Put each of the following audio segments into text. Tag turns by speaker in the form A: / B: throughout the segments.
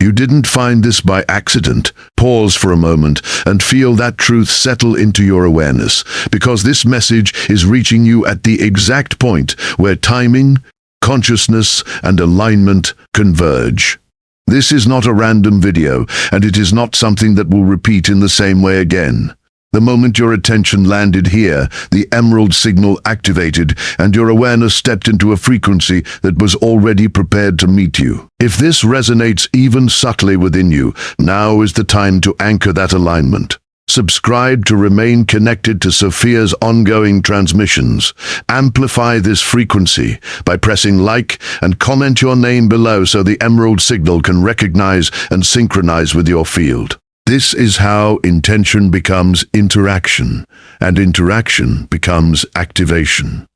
A: You didn't find this by accident. Pause for a moment and feel that truth settle into your awareness, because this message is reaching you at the exact point where timing, consciousness, and alignment converge. This is not a random video, and it is not something that will repeat in the same way again. The moment your attention landed here, the emerald signal activated, and your awareness stepped into a frequency that was already prepared to meet you. If this resonates even subtly within you, now is the time to anchor that alignment. Subscribe to remain connected to Sophia's ongoing transmissions. Amplify this frequency by pressing like and comment your name below so the emerald signal can recognize and synchronize with your field. This is how intention becomes interaction, and interaction becomes activation.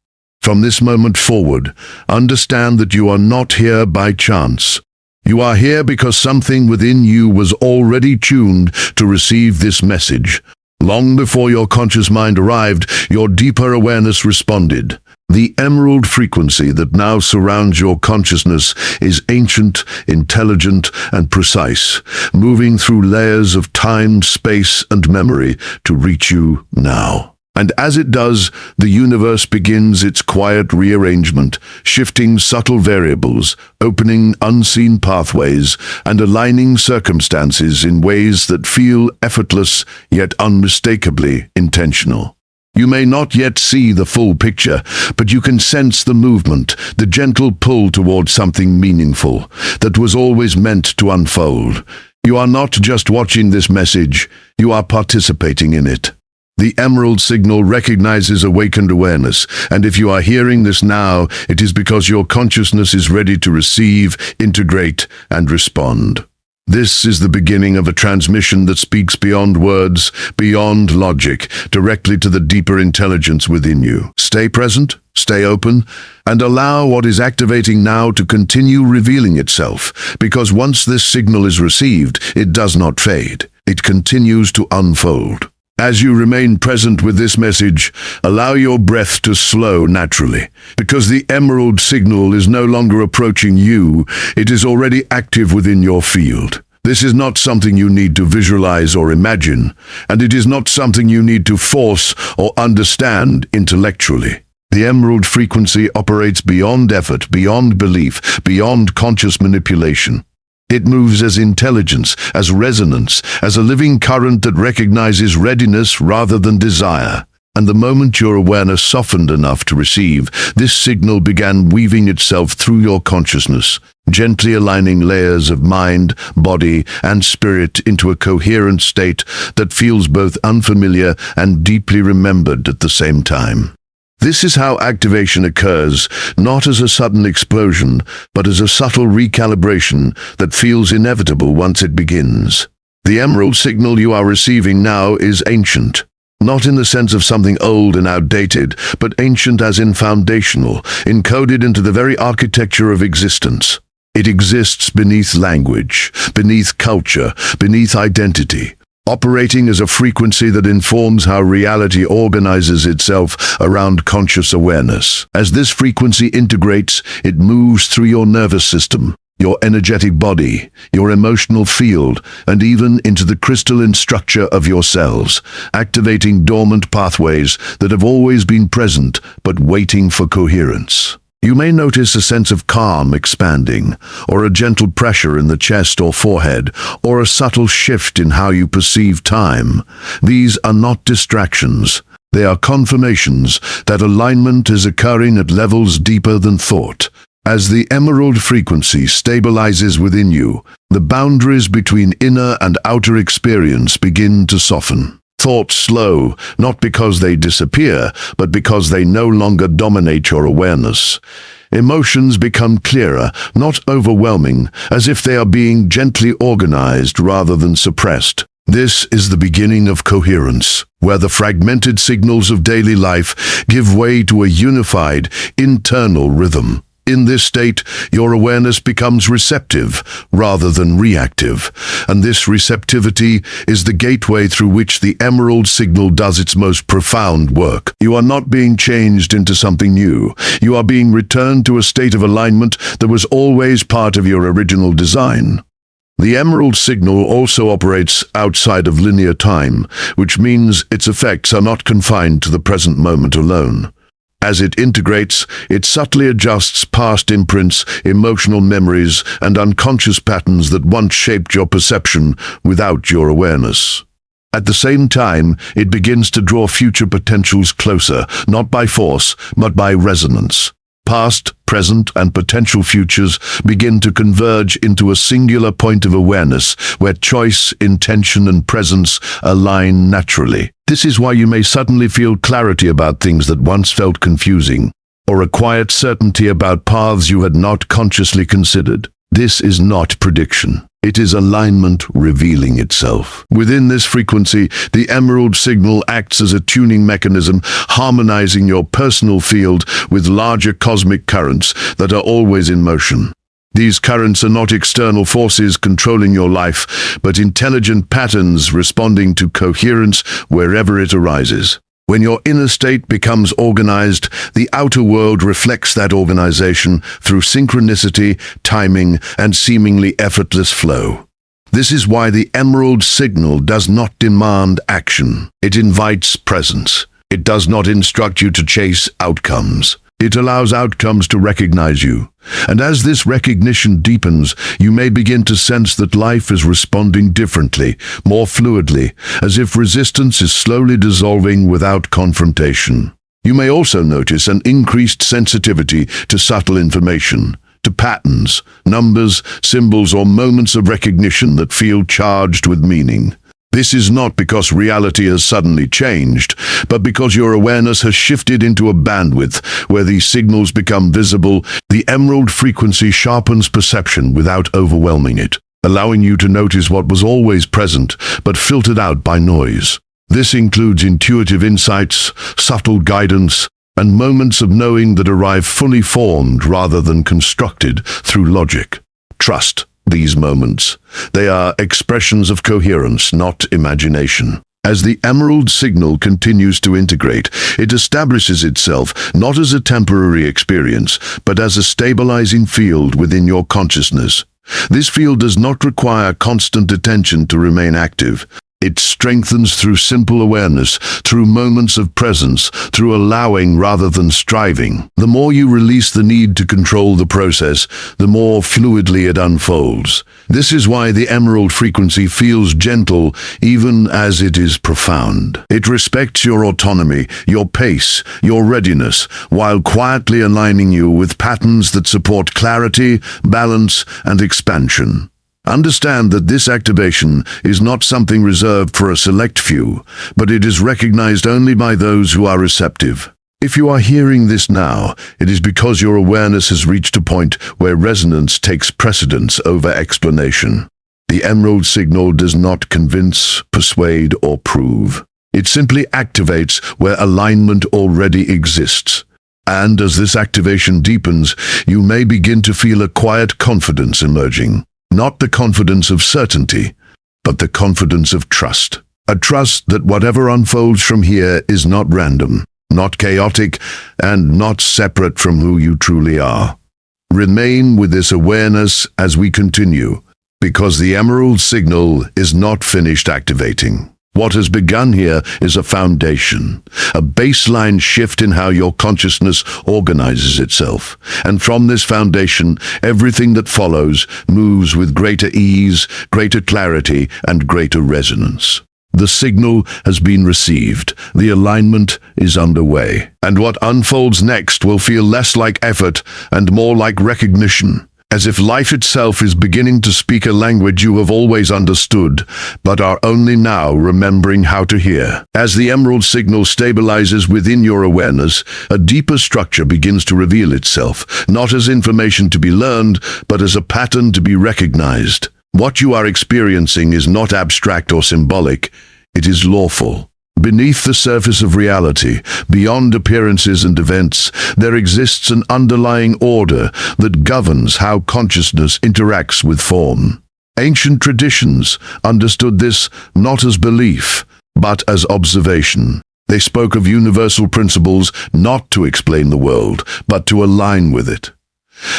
A: From this moment forward, understand that you are not here by chance. You are here because something within you was already tuned to receive this message. Long before your conscious mind arrived, your deeper awareness responded. The emerald frequency that now surrounds your consciousness is ancient, intelligent, and precise, moving through layers of time, space, and memory to reach you now. And as it does, the universe begins its quiet rearrangement, shifting subtle variables, opening unseen pathways, and aligning circumstances in ways that feel effortless yet unmistakably intentional. You may not yet see the full picture, but you can sense the movement, the gentle pull towards something meaningful that was always meant to unfold. You are not just watching this message, you are participating in it. The emerald signal recognizes awakened awareness, and if you are hearing this now, it is because your consciousness is ready to receive, integrate, and respond. This is the beginning of a transmission that speaks beyond words, beyond logic, directly to the deeper intelligence within you. Stay present, stay open, and allow what is activating now to continue revealing itself, because once this signal is received, it does not fade. It continues to unfold. As you remain present with this message, allow your breath to slow naturally, because the emerald signal is no longer approaching you, it is already active within your field. This is not something you need to visualize or imagine, and it is not something you need to force or understand intellectually. The emerald frequency operates beyond effort, beyond belief, beyond conscious manipulation. It moves as intelligence, as resonance, as a living current that recognizes readiness rather than desire. And the moment your awareness softened enough to receive, this signal began weaving itself through your consciousness, gently aligning layers of mind, body, and spirit into a coherent state that feels both unfamiliar and deeply remembered at the same time. This is how activation occurs, not as a sudden explosion, but as a subtle recalibration that feels inevitable once it begins. The emerald signal you are receiving now is ancient, not in the sense of something old and outdated, but ancient as in foundational, encoded into the very architecture of existence. It exists beneath language, beneath culture, beneath identity, operating as a frequency that informs how reality organizes itself around conscious awareness. As this frequency integrates, it moves through your nervous system, your energetic body, your emotional field, and even into the crystalline structure of your cells, activating dormant pathways that have always been present but waiting for coherence. You may notice a sense of calm expanding, or a gentle pressure in the chest or forehead, or a subtle shift in how you perceive time. These are not distractions. They are confirmations that alignment is occurring at levels deeper than thought. As the emerald frequency stabilizes within you, the boundaries between inner and outer experience begin to soften. Thoughts slow, not because they disappear, but because they no longer dominate your awareness. Emotions become clearer, not overwhelming, as if they are being gently organized rather than suppressed. This is the beginning of coherence, where the fragmented signals of daily life give way to a unified, internal rhythm. In this state, your awareness becomes receptive rather than reactive, and this receptivity is the gateway through which the emerald signal does its most profound work. You are not being changed into something new. You are being returned to a state of alignment that was always part of your original design. The emerald signal also operates outside of linear time, which means its effects are not confined to the present moment alone. As it integrates, it subtly adjusts past imprints, emotional memories, and unconscious patterns that once shaped your perception without your awareness. At the same time, it begins to draw future potentials closer, not by force, but by resonance. Past, present, and potential futures begin to converge into a singular point of awareness where choice, intention, and presence align naturally. This is why you may suddenly feel clarity about things that once felt confusing, or a quiet certainty about paths you had not consciously considered. This is not prediction. It is alignment revealing itself. Within this frequency, the emerald signal acts as a tuning mechanism, harmonizing your personal field with larger cosmic currents that are always in motion. These currents are not external forces controlling your life, but intelligent patterns responding to coherence wherever it arises. When your inner state becomes organized, the outer world reflects that organization through synchronicity, timing, and seemingly effortless flow. This is why the emerald signal does not demand action. It invites presence. It does not instruct you to chase outcomes. It allows outcomes to recognize you. And as this recognition deepens, you may begin to sense that life is responding differently, more fluidly, as if resistance is slowly dissolving without confrontation. You may also notice an increased sensitivity to subtle information, to patterns, numbers, symbols, or moments of recognition that feel charged with meaning. This is not because reality has suddenly changed, but because your awareness has shifted into a bandwidth where these signals become visible. The emerald frequency sharpens perception without overwhelming it, allowing you to notice what was always present but filtered out by noise. This includes intuitive insights, subtle guidance, and moments of knowing that arrive fully formed rather than constructed through logic. Trust these moments. They are expressions of coherence, not imagination. As the emerald signal continues to integrate, it establishes itself not as a temporary experience, but as a stabilizing field within your consciousness. This field does not require constant attention to remain active. It strengthens through simple awareness, through moments of presence, through allowing rather than striving. The more you release the need to control the process, the more fluidly it unfolds. This is why the emerald frequency feels gentle even as it is profound. It respects your autonomy, your pace, your readiness, while quietly aligning you with patterns that support clarity, balance, and expansion. Understand that this activation is not something reserved for a select few, but it is recognized only by those who are receptive. If you are hearing this now, it is because your awareness has reached a point where resonance takes precedence over explanation. The emerald signal does not convince, persuade, or prove. It simply activates where alignment already exists. And as this activation deepens, you may begin to feel a quiet confidence emerging. Not the confidence of certainty, but the confidence of trust. A trust that whatever unfolds from here is not random, not chaotic, and not separate from who you truly are. Remain with this awareness as we continue, because the emerald signal is not finished activating. What has begun here is a foundation, a baseline shift in how your consciousness organizes itself. And from this foundation, everything that follows moves with greater ease, greater clarity, and greater resonance. The signal has been received. The alignment is underway. And what unfolds next will feel less like effort and more like recognition. As if life itself is beginning to speak a language you have always understood, but are only now remembering how to hear. As the emerald signal stabilizes within your awareness, a deeper structure begins to reveal itself, not as information to be learned, but as a pattern to be recognized. What you are experiencing is not abstract or symbolic, it is lawful. Beneath the surface of reality, beyond appearances and events, there exists an underlying order that governs how consciousness interacts with form. Ancient traditions understood this not as belief, but as observation. They spoke of universal principles not to explain the world, but to align with it.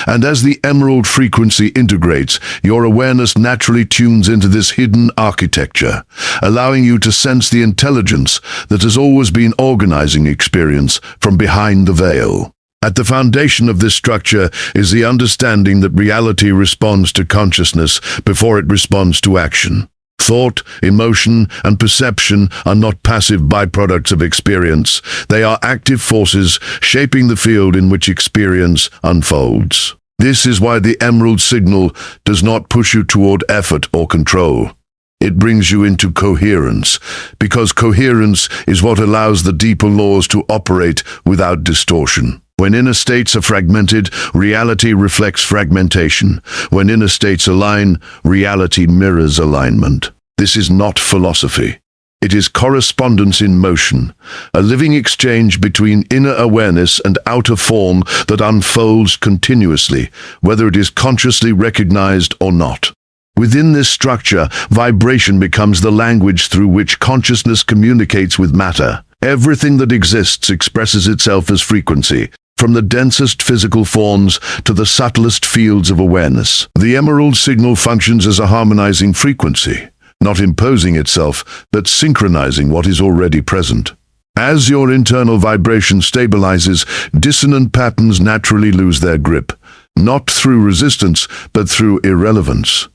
A: And as the emerald frequency integrates, your awareness naturally tunes into this hidden architecture, allowing you to sense the intelligence that has always been organizing experience from behind the veil. At the foundation of this structure is the understanding that reality responds to consciousness before it responds to action. Thought, emotion, and perception are not passive byproducts of experience. They are active forces shaping the field in which experience unfolds. This is why the emerald signal does not push you toward effort or control. It brings you into coherence, because coherence is what allows the deeper laws to operate without distortion. When inner states are fragmented, reality reflects fragmentation. When inner states align, reality mirrors alignment. This is not philosophy. It is correspondence in motion, a living exchange between inner awareness and outer form that unfolds continuously, whether it is consciously recognized or not. Within this structure, vibration becomes the language through which consciousness communicates with matter. Everything that exists expresses itself as frequency, from the densest physical forms to the subtlest fields of awareness. The emerald signal functions as a harmonizing frequency, not imposing itself, but synchronizing what is already present. As your internal vibration stabilizes, dissonant patterns naturally lose their grip, not through resistance, but through irrelevance.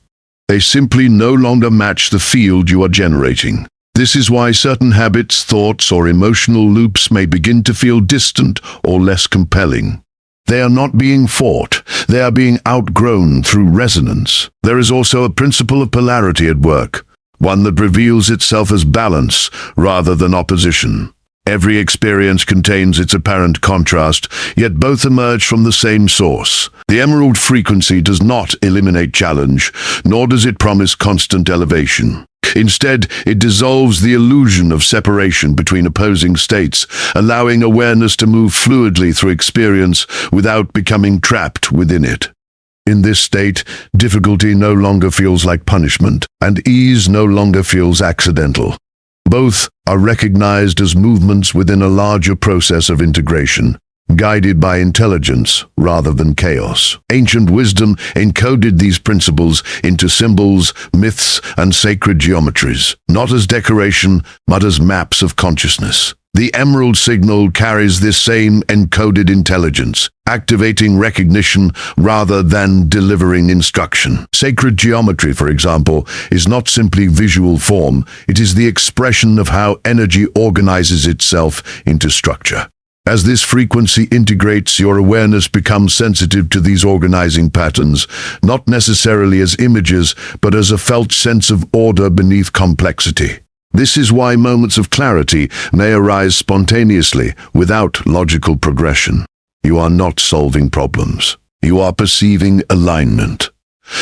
A: They simply no longer match the field you are generating. This is why certain habits, thoughts, or emotional loops may begin to feel distant or less compelling. They are not being fought, they are being outgrown through resonance. There is also a principle of polarity at work, one that reveals itself as balance rather than opposition. Every experience contains its apparent contrast, yet both emerge from the same source. The emerald frequency does not eliminate challenge, nor does it promise constant elevation. Instead, it dissolves the illusion of separation between opposing states, allowing awareness to move fluidly through experience without becoming trapped within it. In this state, difficulty no longer feels like punishment, and ease no longer feels accidental. Both are recognized as movements within a larger process of integration, guided by intelligence rather than chaos. Ancient wisdom encoded these principles into symbols, myths, and sacred geometries, not as decoration, but as maps of consciousness. The emerald signal carries this same encoded intelligence, activating recognition rather than delivering instruction. Sacred geometry, for example, is not simply visual form, it is the expression of how energy organizes itself into structure. As this frequency integrates, your awareness becomes sensitive to these organizing patterns, not necessarily as images, but as a felt sense of order beneath complexity. This is why moments of clarity may arise spontaneously, without logical progression. You are not solving problems. You are perceiving alignment.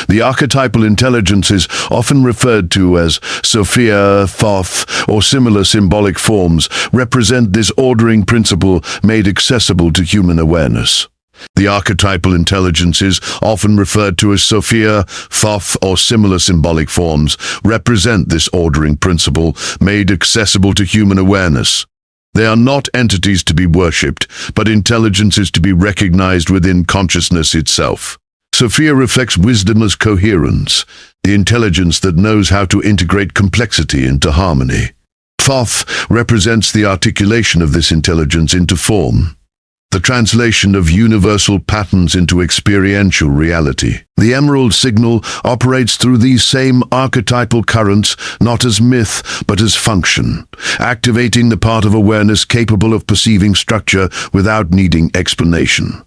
A: The archetypal intelligences, often referred to as Sophia, Thoth, or similar symbolic forms, represent this ordering principle made accessible to human awareness. The archetypal intelligences, often referred to as Sophia, Thoth, or similar symbolic forms, represent this ordering principle made accessible to human awareness. They are not entities to be worshipped, but intelligences to be recognized within consciousness itself. Sophia reflects wisdom as coherence, the intelligence that knows how to integrate complexity into harmony. Thoth represents the articulation of this intelligence into form, the translation of universal patterns into experiential reality. The emerald signal operates through these same archetypal currents, not as myth, but as function, activating the part of awareness capable of perceiving structure without needing explanation.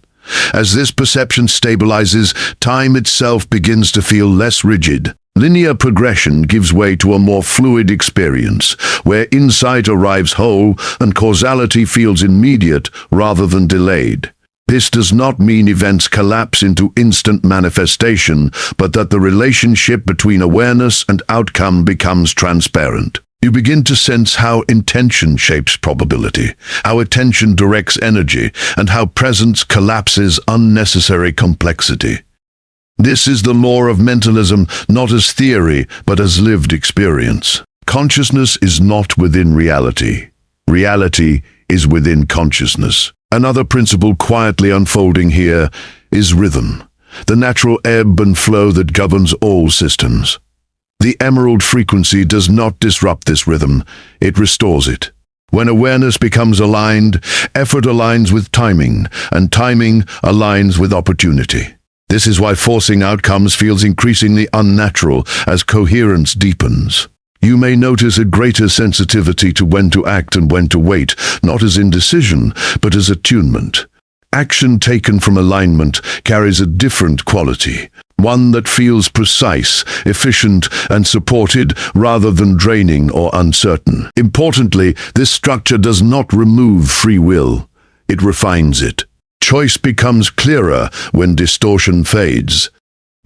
A: As this perception stabilizes, time itself begins to feel less rigid. Linear progression gives way to a more fluid experience, where insight arrives whole and causality feels immediate rather than delayed. This does not mean events collapse into instant manifestation, but that the relationship between awareness and outcome becomes transparent. You begin to sense how intention shapes probability, how attention directs energy, and how presence collapses unnecessary complexity. This is the law of mentalism, not as theory, but as lived experience. Consciousness is not within reality. Reality is within consciousness. Another principle quietly unfolding here is rhythm, the natural ebb and flow that governs all systems. The emerald frequency does not disrupt this rhythm, it restores it. When awareness becomes aligned, effort aligns with timing, and timing aligns with opportunity. This is why forcing outcomes feels increasingly unnatural as coherence deepens. You may notice a greater sensitivity to when to act and when to wait, not as indecision, but as attunement. Action taken from alignment carries a different quality, one that feels precise, efficient, and supported rather than draining or uncertain. Importantly, this structure does not remove free will. It refines it. Choice becomes clearer when distortion fades.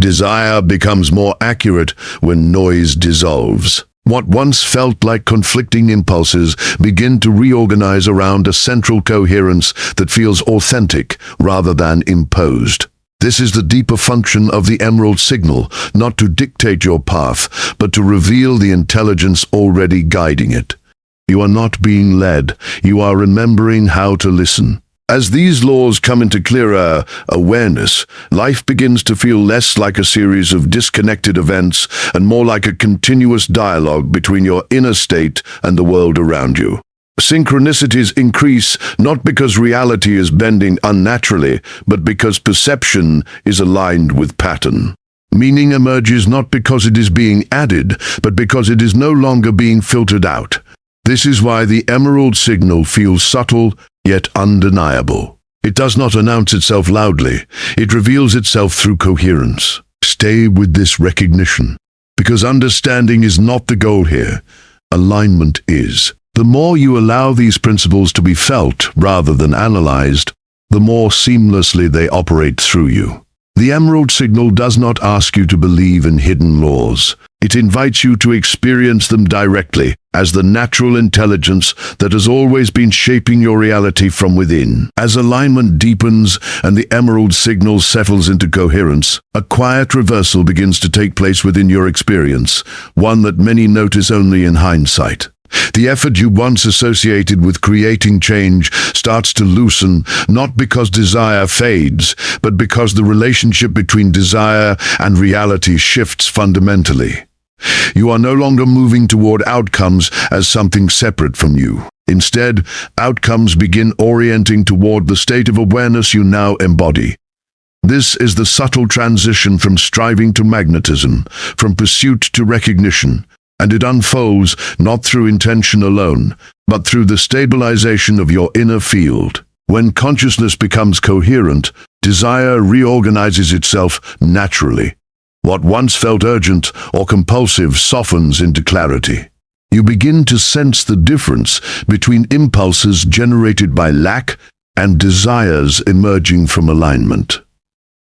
A: Desire becomes more accurate when noise dissolves. What once felt like conflicting impulses begin to reorganize around a central coherence that feels authentic rather than imposed. This is the deeper function of the emerald signal, not to dictate your path, but to reveal the intelligence already guiding it. You are not being led, you are remembering how to listen. As these laws come into clearer awareness, life begins to feel less like a series of disconnected events and more like a continuous dialogue between your inner state and the world around you. Synchronicities increase not because reality is bending unnaturally, but because perception is aligned with pattern. Meaning emerges not because it is being added, but because it is no longer being filtered out. This is why the emerald signal feels subtle, yet undeniable. It does not announce itself loudly. It reveals itself through coherence. Stay with this recognition, because understanding is not the goal here. Alignment is. The more you allow these principles to be felt rather than analyzed, the more seamlessly they operate through you. The emerald signal does not ask you to believe in hidden laws. It invites you to experience them directly as the natural intelligence that has always been shaping your reality from within. As alignment deepens and the emerald signal settles into coherence, a quiet reversal begins to take place within your experience, one that many notice only in hindsight. The effort you once associated with creating change starts to loosen, not because desire fades, but because the relationship between desire and reality shifts fundamentally. You are no longer moving toward outcomes as something separate from you. Instead, outcomes begin orienting toward the state of awareness you now embody. This is the subtle transition from striving to magnetism, from pursuit to recognition. And it unfolds not through intention alone, but through the stabilization of your inner field. When consciousness becomes coherent, desire reorganizes itself naturally. What once felt urgent or compulsive softens into clarity. You begin to sense the difference between impulses generated by lack and desires emerging from alignment.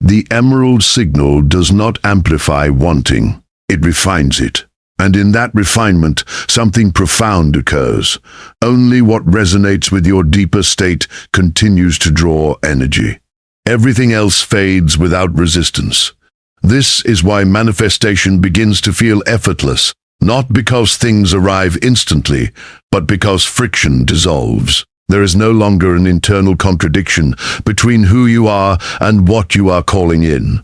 A: The emerald signal does not amplify wanting, it refines it. And in that refinement, something profound occurs. Only what resonates with your deeper state continues to draw energy. Everything else fades without resistance. This is why manifestation begins to feel effortless, not because things arrive instantly, but because friction dissolves. There is no longer an internal contradiction between who you are and what you are calling in.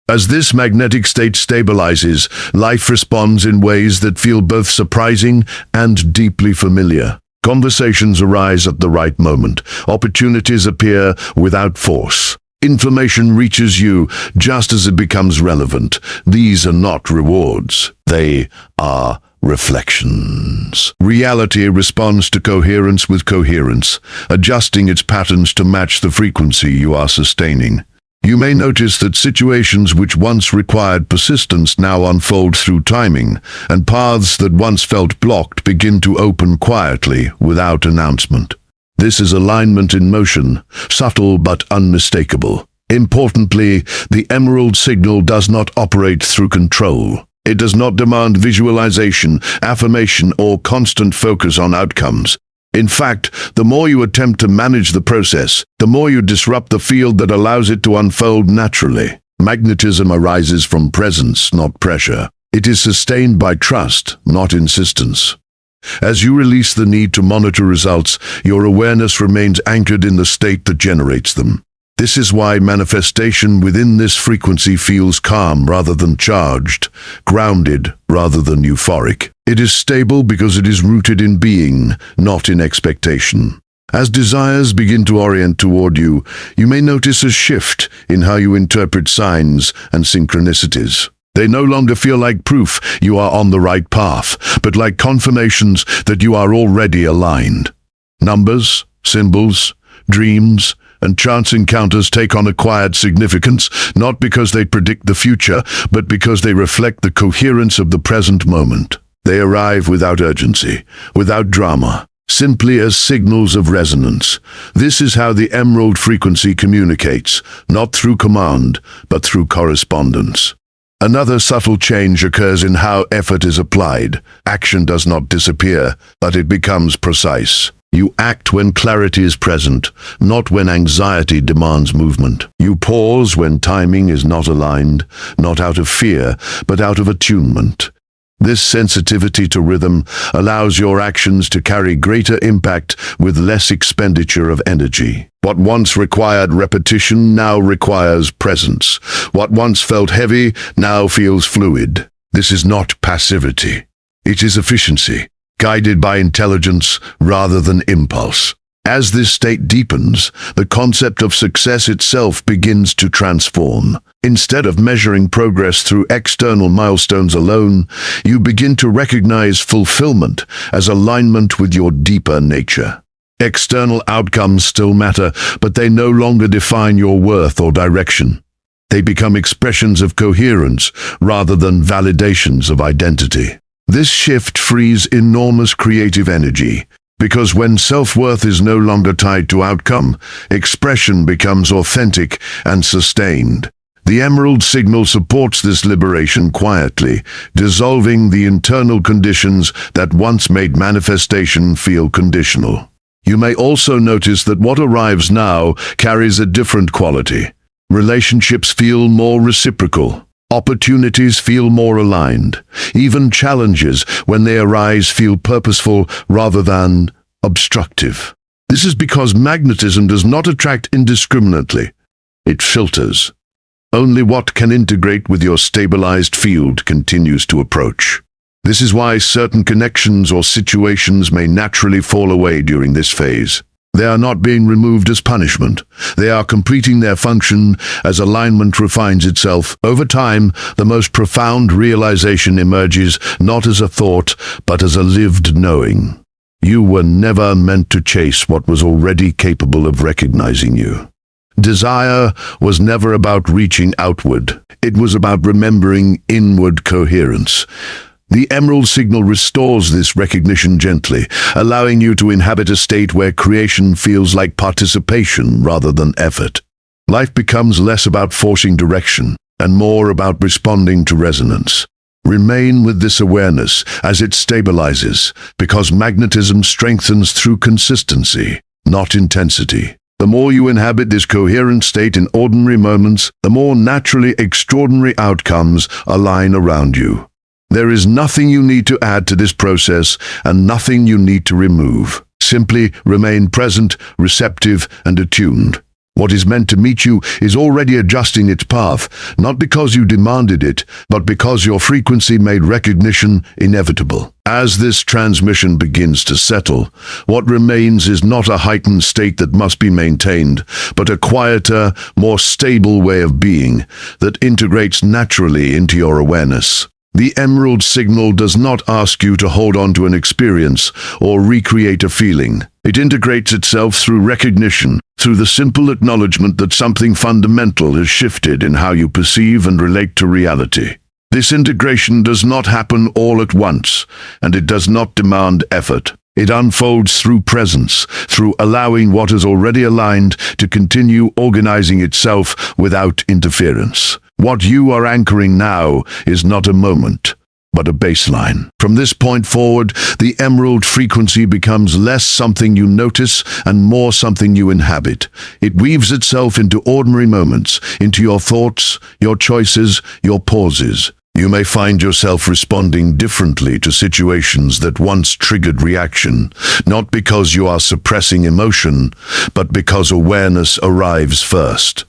A: As this magnetic state stabilizes, life responds in ways that feel both surprising and deeply familiar. Conversations arise at the right moment. Opportunities appear without force. Information reaches you just as it becomes relevant. These are not rewards. They are reflections. Reality responds to coherence with coherence, adjusting its patterns to match the frequency you are sustaining. You may notice that situations which once required persistence now unfold through timing, and paths that once felt blocked begin to open quietly without announcement. This is alignment in motion, subtle but unmistakable. Importantly, the emerald signal does not operate through control. It does not demand visualization, affirmation, or constant focus on outcomes. In fact, the more you attempt to manage the process, the more you disrupt the field that allows it to unfold naturally. Magnetism arises from presence, not pressure. It is sustained by trust, not insistence. As you release the need to monitor results, your awareness remains anchored in the state that generates them. This is why manifestation within this frequency feels calm rather than charged, grounded rather than euphoric. It is stable because it is rooted in being, not in expectation. As desires begin to orient toward you, you may notice a shift in how you interpret signs and synchronicities. They no longer feel like proof you are on the right path, but like confirmations that you are already aligned. Numbers, symbols, dreams, and chance encounters take on acquired significance, not because they predict the future, but because they reflect the coherence of the present moment. They arrive without urgency, without drama, simply as signals of resonance. This is how the emerald frequency communicates, not through command, but through correspondence. Another subtle change occurs in how effort is applied. Action does not disappear, but it becomes precise. You act when clarity is present, not when anxiety demands movement. You pause when timing is not aligned, not out of fear, but out of attunement. This sensitivity to rhythm allows your actions to carry greater impact with less expenditure of energy. What once required repetition now requires presence. What once felt heavy now feels fluid. This is not passivity. It is efficiency, guided by intelligence rather than impulse. As this state deepens, the concept of success itself begins to transform. Instead of measuring progress through external milestones alone, you begin to recognize fulfillment as alignment with your deeper nature. External outcomes still matter, but they no longer define your worth or direction. They become expressions of coherence rather than validations of identity. This shift frees enormous creative energy, because when self-worth is no longer tied to outcome, expression becomes authentic and sustained. The emerald signal supports this liberation quietly, dissolving the internal conditions that once made manifestation feel conditional. You may also notice that what arrives now carries a different quality. Relationships feel more reciprocal. Opportunities feel more aligned. Even challenges, when they arise, feel purposeful rather than obstructive. This is because magnetism does not attract indiscriminately. It filters. Only what can integrate with your stabilized field continues to approach. This is why certain connections or situations may naturally fall away during this phase. They are not being removed as punishment. They are completing their function as alignment refines itself. Over time, the most profound realization emerges not as a thought, but as a lived knowing. You were never meant to chase what was already capable of recognizing you. Desire was never about reaching outward. It was about remembering inward coherence. The emerald signal restores this recognition gently, allowing you to inhabit a state where creation feels like participation rather than effort. Life becomes less about forcing direction and more about responding to resonance. Remain with this awareness as it stabilizes, because magnetism strengthens through consistency, not intensity. The more you inhabit this coherent state in ordinary moments, the more naturally extraordinary outcomes align around you. There is nothing you need to add to this process and nothing you need to remove. Simply remain present, receptive, and attuned. What is meant to meet you is already adjusting its path, not because you demanded it, but because your frequency made recognition inevitable. As this transmission begins to settle, what remains is not a heightened state that must be maintained, but a quieter, more stable way of being that integrates naturally into your awareness. The emerald signal does not ask you to hold on to an experience or recreate a feeling. It integrates itself through recognition, through the simple acknowledgement that something fundamental has shifted in how you perceive and relate to reality. This integration does not happen all at once, and it does not demand effort. It unfolds through presence, through allowing what is already aligned to continue organizing itself without interference. What you are anchoring now is not a moment, but a baseline. From this point forward, the emerald frequency becomes less something you notice and more something you inhabit. It weaves itself into ordinary moments, into your thoughts, your choices, your pauses. You may find yourself responding differently to situations that once triggered reaction, not because you are suppressing emotion, but because awareness arrives first.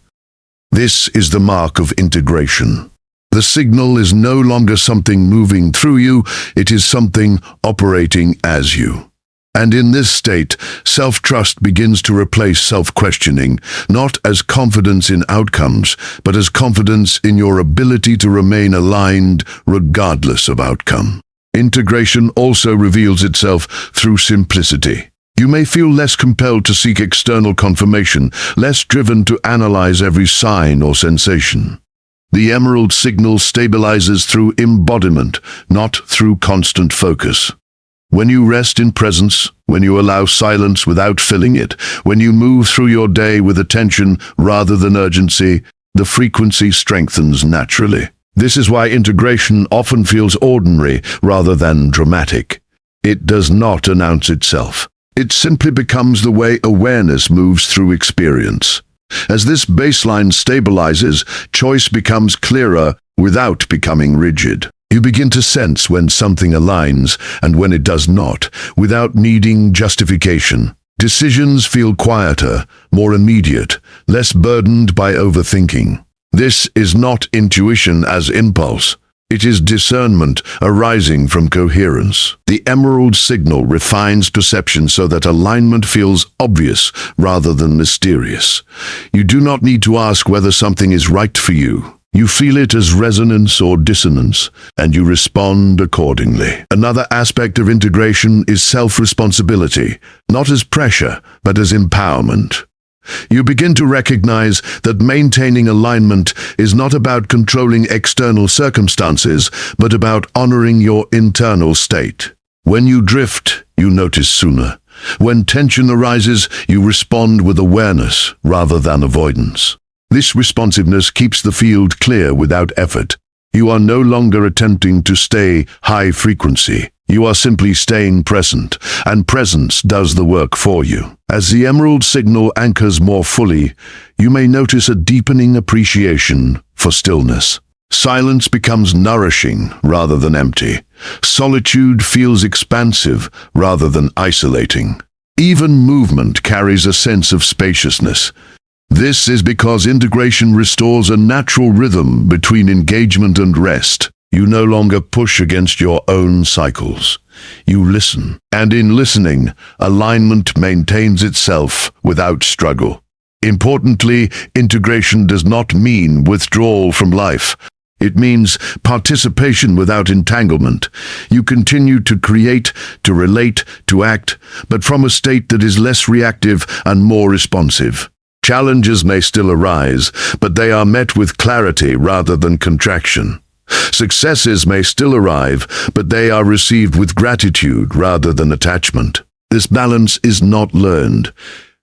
A: This is the mark of integration. The signal is no longer something moving through you, it is something operating as you. And in this state, self-trust begins to replace self-questioning, not as confidence in outcomes, but as confidence in your ability to remain aligned regardless of outcome. Integration also reveals itself through simplicity. You may feel less compelled to seek external confirmation, less driven to analyze every sign or sensation. The emerald signal stabilizes through embodiment, not through constant focus. When you rest in presence, when you allow silence without filling it, when you move through your day with attention rather than urgency, the frequency strengthens naturally. This is why integration often feels ordinary rather than dramatic. It does not announce itself. It simply becomes the way awareness moves through experience. As this baseline stabilizes, choice becomes clearer without becoming rigid. You begin to sense when something aligns and when it does not, without needing justification. Decisions feel quieter, more immediate, less burdened by overthinking. This is not intuition as impulse. It is discernment arising from coherence. The emerald signal refines perception so that alignment feels obvious rather than mysterious. You do not need to ask whether something is right for you. You feel it as resonance or dissonance, and you respond accordingly. Another aspect of integration is self-responsibility, not as pressure, but as empowerment. You begin to recognize that maintaining alignment is not about controlling external circumstances, but about honoring your internal state. When you drift, you notice sooner. When tension arises, you respond with awareness rather than avoidance. This responsiveness keeps the field clear without effort. You are no longer attempting to stay high frequency. You are simply staying present, and presence does the work for you. As the emerald signal anchors more fully, you may notice a deepening appreciation for stillness. Silence becomes nourishing rather than empty. Solitude feels expansive rather than isolating. Even movement carries a sense of spaciousness. This is because integration restores a natural rhythm between engagement and rest. You no longer push against your own cycles. You listen, and in listening, alignment maintains itself without struggle. Importantly, integration does not mean withdrawal from life. It means participation without entanglement. You continue to create, to relate, to act, but from a state that is less reactive and more responsive. Challenges may still arise, but they are met with clarity rather than contraction. Successes may still arrive, but they are received with gratitude rather than attachment. This balance is not learned.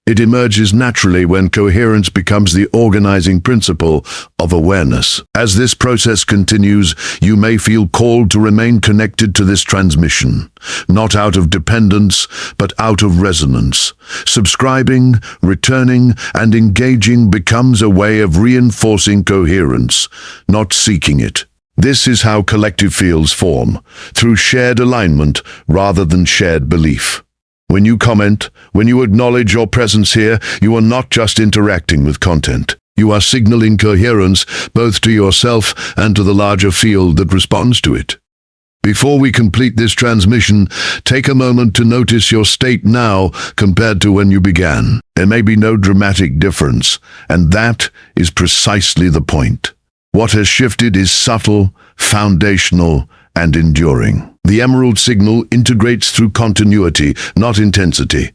A: It emerges naturally when coherence becomes the organizing principle of awareness. As this process continues, you may feel called to remain connected to this transmission, not out of dependence, but out of resonance. Subscribing, returning, and engaging becomes a way of reinforcing coherence, not seeking it. This is how collective fields form, through shared alignment rather than shared belief. When you comment, when you acknowledge your presence here, you are not just interacting with content. You are signaling coherence both to yourself and to the larger field that responds to it. Before we complete this transmission, take a moment to notice your state now compared to when you began. There may be no dramatic difference, and that is precisely the point. What has shifted is subtle, foundational, and enduring. The emerald signal integrates through continuity, not intensity.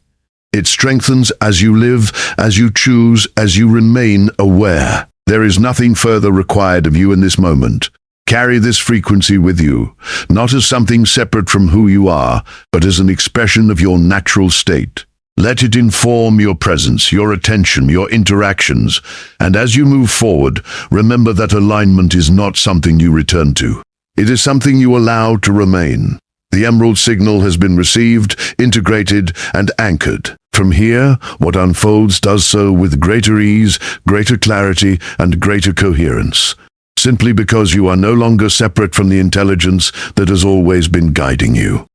A: It strengthens as you live, as you choose, as you remain aware. There is nothing further required of you in this moment. Carry this frequency with you, not as something separate from who you are, but as an expression of your natural state. Let it inform your presence, your attention, your interactions, and as you move forward, remember that alignment is not something you return to. It is something you allow to remain. The emerald signal has been received, integrated, and anchored. From here, what unfolds does so with greater ease, greater clarity, and greater coherence. simply because you are no longer separate from the intelligence that has always been guiding you.